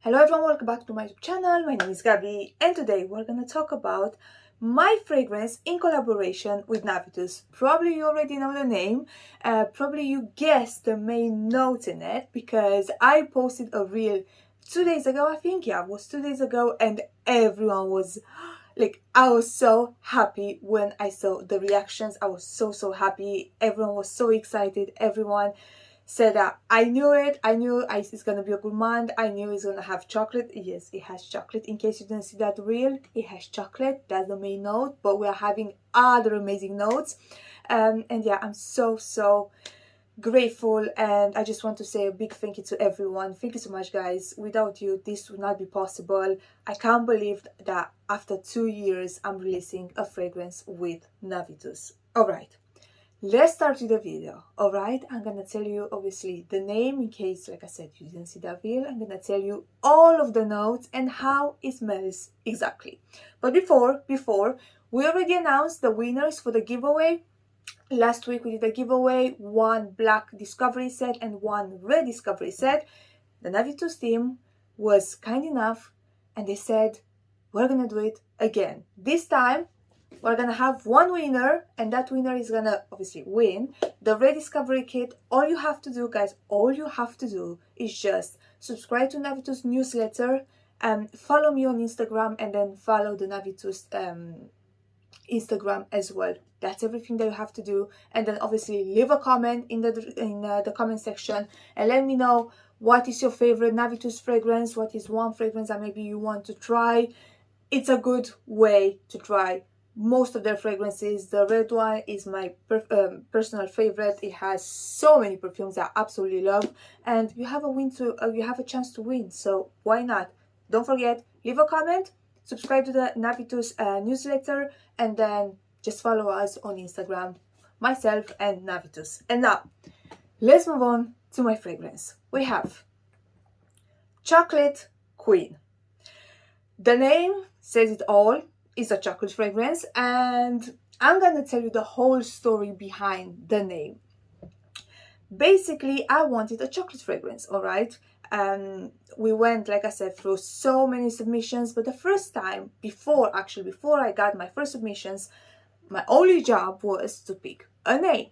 Hello everyone, welcome back to my YouTube channel. My name is Gabi and today we're going to talk about my fragrance in collaboration with Navitus. Probably you already know the name, probably you guessed the main notes in it because I posted a reel 2 days ago, I think, yeah, it was 2 days ago, and everyone was like, I was so happy when I saw the reactions. I was so happy. Everyone was so excited. Everyone said that I knew it's gonna be a good month. I knew it's gonna have chocolate. Yes, it has chocolate. In case you didn't see that reel, it has chocolate. That's the main note, but we are having other amazing notes. And yeah, I'm so grateful, and I just want to say a big thank you to everyone. Thank you so much, guys. Without you, this would not be possible. I can't believe that after 2 years I'm releasing a fragrance with Navitus. All right, let's start with the video. All right, I'm gonna tell you obviously the name in case, like I said, you didn't see that reel. I'm gonna tell you all of the notes and how it smells exactly. But before we already announced the winners for the giveaway. Last week we did a giveaway, one black discovery set and one red discovery set. The Navitus team was kind enough and they said, we're gonna do it again. This time we're gonna have one winner, and that winner is gonna obviously win the red discovery kit. All you have to do, guys, all you have to do is just subscribe to Navitus newsletter, follow me on Instagram, and then follow the Navitus Instagram as well. That's everything that you have to do. And then obviously leave a comment in the comment section and let me know what is your favorite Navitus fragrance, what is one fragrance that maybe you want to try. It's a good way to try most of their fragrances. The red one is my personal favorite. It has so many perfumes I absolutely love, and you have a chance to win, so why not? Don't forget, leave a comment, subscribe to the Navitus newsletter, and then just follow us on Instagram, myself and Navitus. And now, let's move on to my fragrance. We have Chocolate Queen. The name says it all. It's a chocolate fragrance, and I'm gonna tell you the whole story behind the name. Basically, I wanted a chocolate fragrance, all right? We went, like I said, through so many submissions, but the first time, before I got my first submissions, my only job was to pick a name.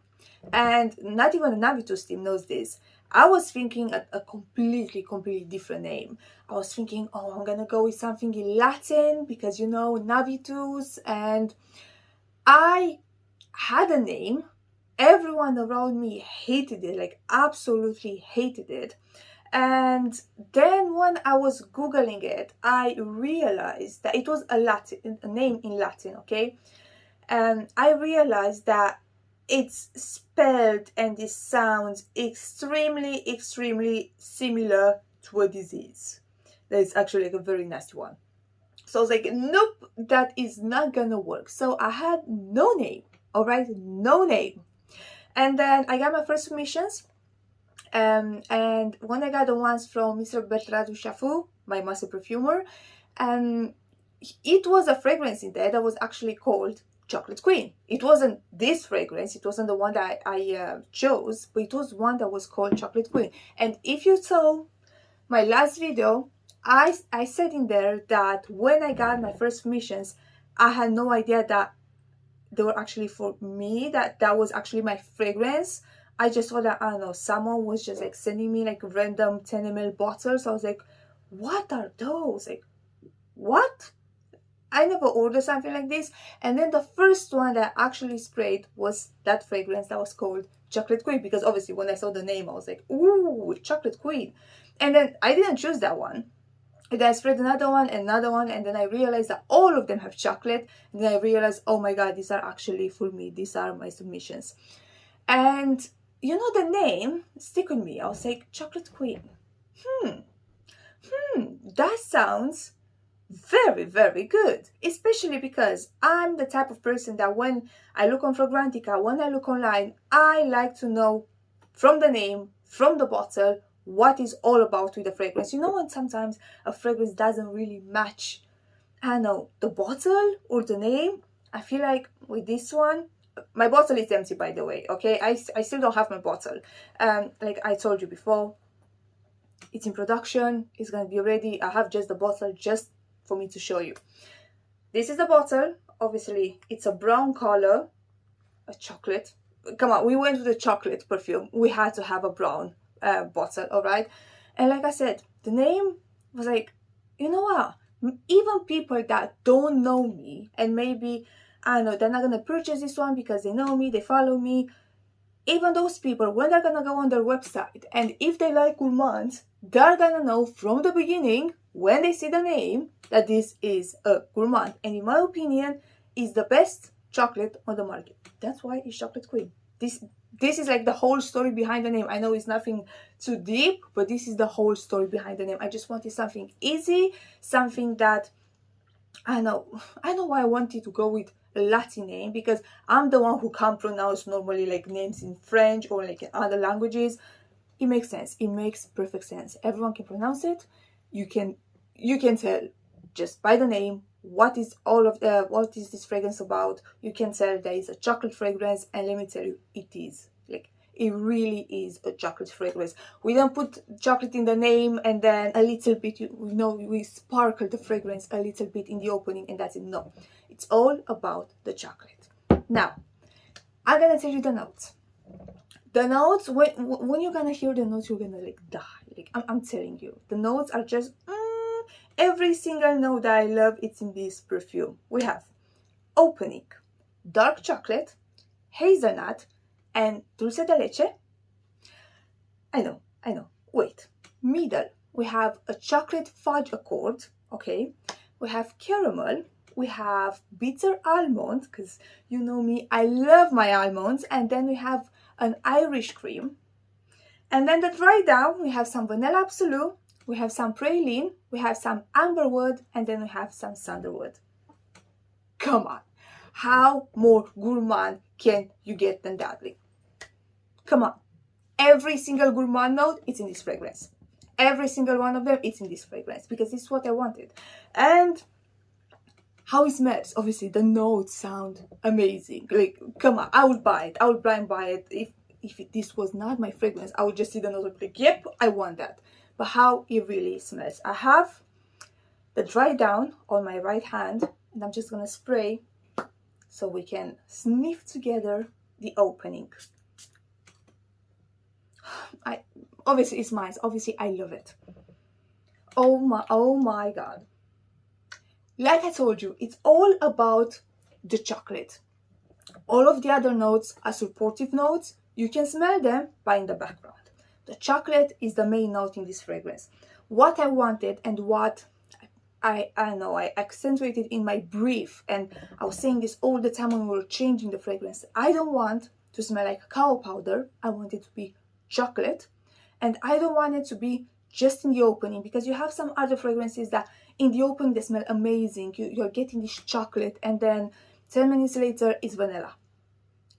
And not even the Navitus team knows this. I was thinking a completely different name. I was thinking, oh, I'm gonna go with something in Latin because, you know, Navitus. And I had a name. Everyone around me hated it, like absolutely hated it. And then when I was Googling it, I realized that it was a name in Latin, okay? And I realized that it's spelled and it sounds extremely similar to a disease. That is actually like a very nasty one. So I was like, nope, that is not gonna work. So I had no name, all right, no name. And then I got my first submissions. And when I got the ones from Mr. Bertrand Duchafou, my master perfumer, it was a fragrance in there that was actually called Chocolate Queen. It wasn't this fragrance, it wasn't the one that I chose, but it was one that was called Chocolate Queen. And if you saw my last video, I said in there that when I got my first submissions, I had no idea that they were actually for me, that was actually my fragrance. I just thought that, I don't know, someone was just like sending me like random 10 ml bottles. I was like, what are those? Like, what? I never ordered something like this. And then the first one that I actually sprayed was that fragrance that was called Chocolate Queen, because obviously when I saw the name, I was like, ooh, Chocolate Queen. And then I didn't choose that one. And then I sprayed another one, and then I realized that all of them have chocolate. And then I realized, oh my god, these are actually for me. These are my submissions. And you know, the name stick with me. I was like, Chocolate Queen. That sounds very good, especially because I'm the type of person that when I look on Fragrantica, when I look online, I like to know from the name, from the bottle, what is all about with the fragrance. You know, when sometimes a fragrance doesn't really match, I don't know, the bottle or the name. I feel like with this one, my bottle is empty, by the way, okay? I still don't have my bottle. Like I told you before, It's in production. It's gonna be ready. I have just the bottle just for me to show you. This is the bottle. Obviously, it's a brown color, a chocolate. Come on, we went with the chocolate perfume. We had to have a brown bottle, all right? And like I said, the name was like, you know what? Even people that don't know me, and maybe, I don't know, they're not gonna purchase this one because they know me, they follow me. Even those people, when they're gonna go on their website, and if they like gourmands, they're gonna know from the beginning, when they see the name, that this is a gourmand. And in my opinion, is the best chocolate on the market. That's why it's Chocolate Queen. This is like the whole story behind the name. I know it's nothing too deep, but this is the whole story behind the name. I just wanted something easy, something that, I know why I wanted to go with a Latin name, because I'm the one who can't pronounce normally like names in French or like in other languages. It makes sense. It makes perfect sense. Everyone can pronounce it. You can tell just by the name what is this fragrance about. You can tell there is a chocolate fragrance, and let me tell you, it is. Like, it really is a chocolate fragrance. We don't put chocolate in the name and then a little bit, we sparkle the fragrance a little bit in the opening and that's it. No, it's all about the chocolate. Now, I'm gonna tell you the notes. The notes, when you're gonna hear the notes, you're gonna like die. Like, I'm telling you, the notes are just every single note that I love. It's in this perfume. We have opening, dark chocolate, hazelnut, and dulce de leche. I know. Wait. Middle, we have a chocolate fudge accord. Okay. We have caramel. We have bitter almond, because you know me, I love my almonds. And then we have an Irish cream. And then the dry down, we have some vanilla absolute, we have some praline, we have some amberwood, and then we have some sandalwood. Come on. How more gourmand can you get than that? Come on. Every single gourmand note, it's in this fragrance. Every single one of them, it's in this fragrance, because this is what I wanted. And how it smells, obviously, the notes sound amazing. Like, come on, I would buy it. I would blind buy it. If this was not my fragrance, I would just see the notes and be like, yep, I want that. But how it really smells. I have the dry down on my right hand, and I'm just gonna spray so we can sniff together the opening. Obviously it's mine. Obviously I love it. Oh my god. Like I told you, it's all about the chocolate. All of the other notes are supportive notes. You can smell them by in the background. The chocolate is the main note in this fragrance. What I wanted and what I know I accentuated in my brief, and I was saying this all the time when we were changing the fragrance. I don't want to smell like cacao powder. I want it to be chocolate, and I don't want it to be just in the opening, because you have some other fragrances that in the opening they smell amazing. You're getting this chocolate, and then 10 minutes later it's vanilla.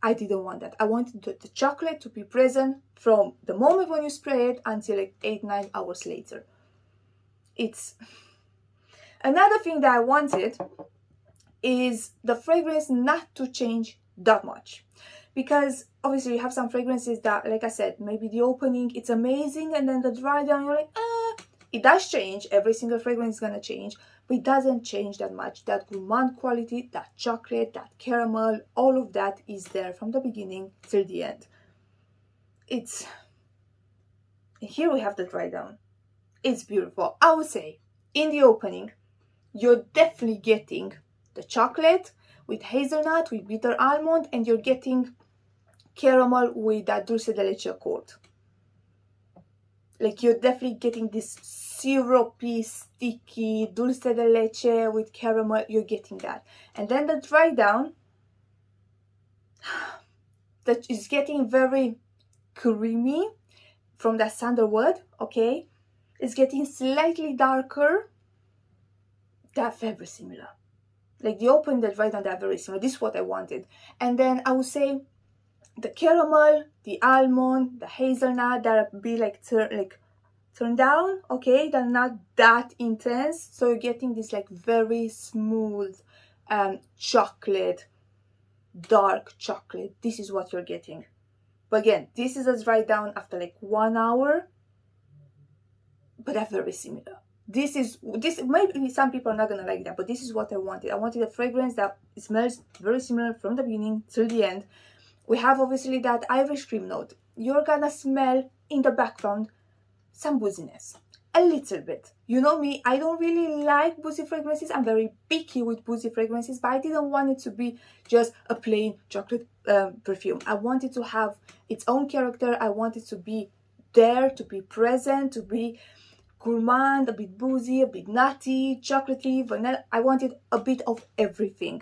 I didn't want that. I wanted the chocolate to be present from the moment when you spray it until like 8-9 hours later. It's another thing that I wanted is the fragrance not to change that much, because obviously you have some fragrances that, like I said, maybe the opening it's amazing, and then the dry down you're like, it does change. Every single fragrance is gonna change, but it doesn't change that much. That gourmand quality, that chocolate, that caramel, all of that is there from the beginning till the end. Here we have the dry down. It's beautiful. I would say in the opening you're definitely getting the chocolate with hazelnut, with bitter almond, and you're getting caramel with that dulce de leche accord. Like, you're definitely getting this syrupy, sticky dulce de leche with caramel. You're getting that. And then the dry down, that is getting very creamy from that sandalwood, okay? It's getting slightly darker. They're very similar. Like, the open and the dry down, they're very similar. This is what I wanted. And then I would say the caramel, the almond, the hazelnut, that'll be like turned down, okay? They're not that intense, so you're getting this like very smooth chocolate, dark chocolate. This is what you're getting. But again, this is a dry down after like 1 hour. but they're very similar. This maybe some people are not gonna like that, but this is what I wanted. I wanted a fragrance that smells very similar from the beginning till the end. We have obviously that Irish cream note. You're gonna smell in the background some booziness, a little bit. You know me, I don't really like boozy fragrances. I'm very picky with boozy fragrances, but I didn't want it to be just a plain chocolate perfume. I wanted to have its own character. I wanted to be there, to be present, to be gourmand, a bit boozy, a bit nutty, chocolatey, vanilla. I wanted a bit of everything.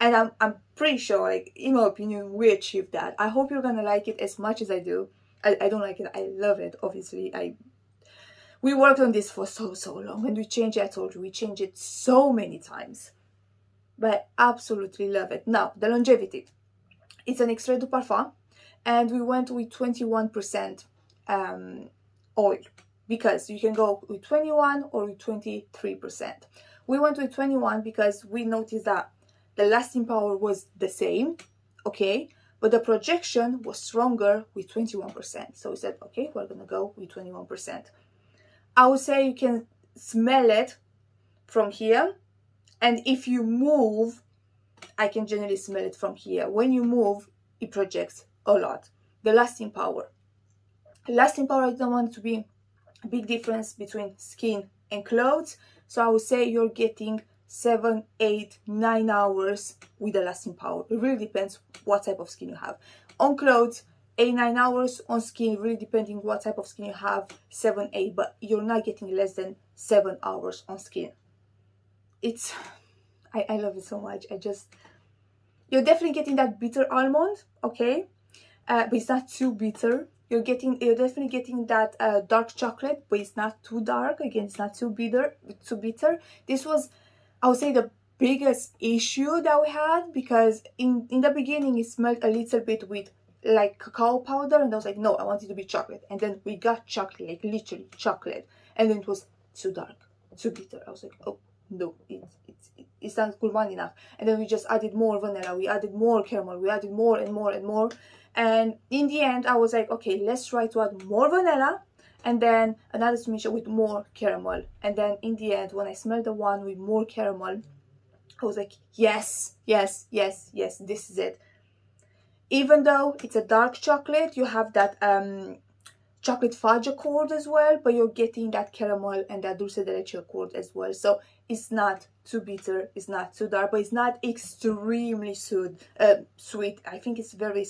And I'm pretty sure, like, in my opinion, we achieved that. I hope you're gonna like it as much as I do. I don't like it. I love it, obviously. We worked on this for so long. When we changed it, I told you, we changed it so many times. But I absolutely love it. Now, the longevity. It's an extrait de parfum. And we went with 21% oil. Because you can go with 21 or with 23%. We went with 21 because we noticed that the lasting power was the same, okay, but the projection was stronger with 21%. So we said, okay, we're gonna go with 21%. I would say you can smell it from here, and if you move, I can generally smell it from here. When you move, it projects a lot. The lasting power. Lasting power, I don't want it to be a big difference between skin and clothes. So I would say you're getting 7, 8, 9 hours with the lasting power. It really depends what type of skin you have. On clothes, 8, 9 hours. On skin, really depending what type of skin you have, 7, 8. But you're not getting less than 7 hours on skin. I love it so much. You're definitely getting that bitter almond, okay? But it's not too bitter. You're definitely getting that dark chocolate, but it's not too dark. Again, it's not too bitter. This was, I would say, the biggest issue that we had, because in the beginning it smelled a little bit with like cacao powder, and I was like, no, I want it to be chocolate. And then we got chocolate, like literally chocolate, and then it was too dark, too bitter. I was like, oh no, it's not gourmand enough. And then we just added more vanilla, we added more caramel, we added more and more and more. And in the end, I was like, okay, let's try to add more vanilla and then another smidge with more caramel. And then in the end, when I smelled the one with more caramel, I was like, yes, yes, yes, yes, this is it. Even though it's a dark chocolate, you have that chocolate fudge accord as well, but you're getting that caramel and that dulce de leche accord as well. So it's not too bitter, it's not too dark, but it's not extremely sweet. I think it's very,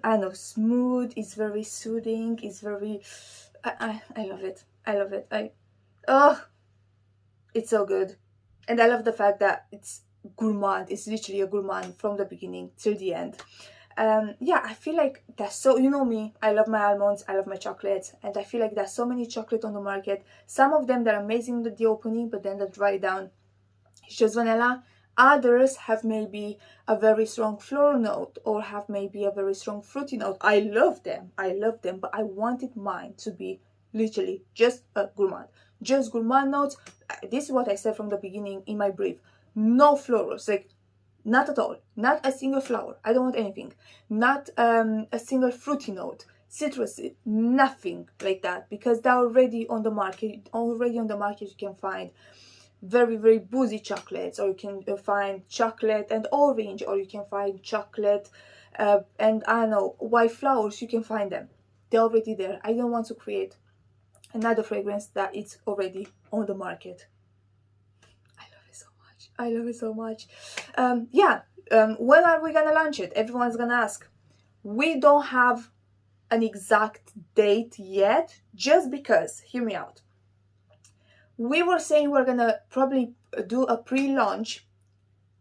I don't know, smooth. It's very soothing. It's very, I love it. I love it. It's so good. And I love the fact that it's gourmand. It's literally a gourmand from the beginning till the end. Yeah, I feel like there's so, you know me, I love my almonds, I love my chocolates, and I feel like there's so many chocolate on the market. Some of them, they're amazing at the opening, but then they dry down. It's just vanilla. Others have maybe a very strong floral note or have maybe a very strong fruity note. I love them, but I wanted mine to be literally just a gourmand. Just gourmand notes. This is what I said from the beginning in my brief. No florals, like not at all. Not a single flower. I don't want anything. Not a single fruity note, citrusy, nothing like that, because they're already on the market. You can find very, very boozy chocolates, or you can find chocolate and orange, or you can find chocolate and I don't know, white flowers. You can find them. They're already there. I don't want to create another fragrance that it's already on the market. I love it so much. When are we gonna launch it? Everyone's gonna ask. We don't have an exact date yet, just because, hear me out. We were saying we're gonna probably do a pre-launch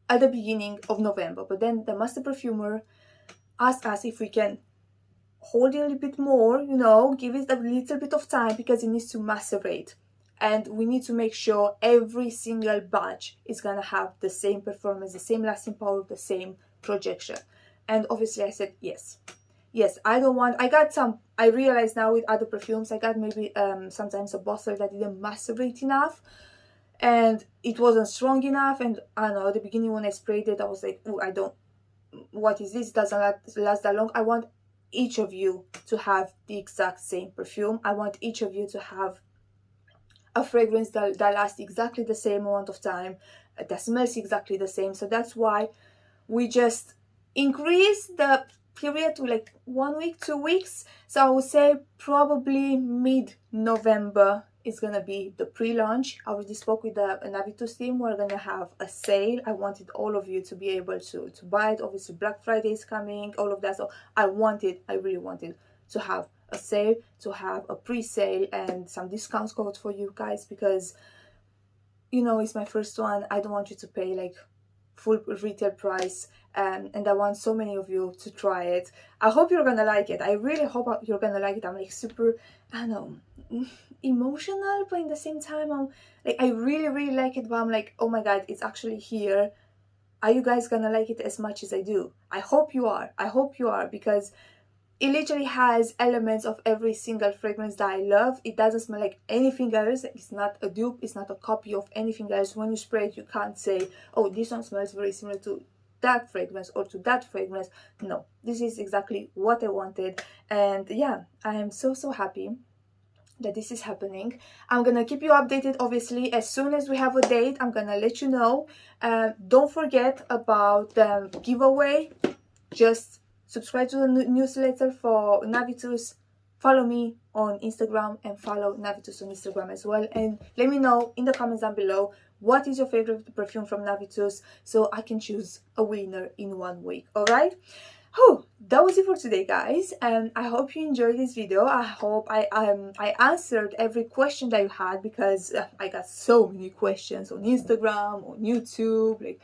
at the beginning of November, but then the master perfumer asked us if we can hold it a little bit more, give it a little bit of time, because it needs to macerate. And we need to make sure every single batch is gonna have the same performance, the same lasting power, the same projection. And obviously I said yes. Yes, I realize now with other perfumes, I got maybe sometimes a bottle that didn't macerate enough and it wasn't strong enough. And I don't know, at the beginning when I sprayed it, I was like, oh, what is this? It doesn't last that long. I want each of you to have the exact same perfume. I want each of you to have a fragrance that lasts exactly the same amount of time, that smells exactly the same. So that's why we just increase the period to like 1 week, 2 weeks. So I would say probably mid-November is gonna be the pre-launch. I already spoke with the Navitus team. We're gonna have a sale. I wanted all of you to be able to buy it. Obviously Black Friday is coming, all of that. So I really wanted to have a sale, to have a pre-sale and some discount codes for you guys, because you know it's my first one. I don't want you to pay like full retail price, and I want so many of you to try it. I hope you're gonna like it. I really hope you're gonna like it. I'm like super, I don't know, emotional, but in the same time I'm like, I really like it, but I'm like, oh my god, it's actually here. Are you guys gonna like it as much as I do? I hope you are. I hope you are, because it literally has elements of every single fragrance that I love. It doesn't smell like anything else. It's not a dupe, it's not a copy of anything else. When you spray it, you can't say, oh, this one smells very similar to that fragrance or to that fragrance. No, this is exactly what I wanted. And yeah, I am so happy that this is happening. I'm gonna keep you updated. Obviously, as soon as we have a date, I'm gonna let you know. Don't forget about the giveaway. Just subscribe to the newsletter for Navitus, follow me on Instagram, and follow Navitus on Instagram as well, and let me know in the comments down below what is your favorite perfume from Navitus, so I can choose a winner in 1 week. All right. Oh, that was it for today, guys, and I hope you enjoyed this video. I hope I answered every question that you had, because I got so many questions on Instagram, on YouTube, like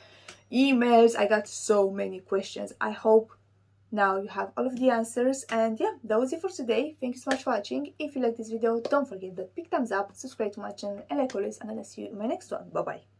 emails. I got so many questions. I hope now you have all of the answers. And yeah, that was it for today. Thank you so much for watching. If you like this video, don't forget the big thumbs up, subscribe to my channel, and like always, I'm gonna see you in my next one. Bye bye.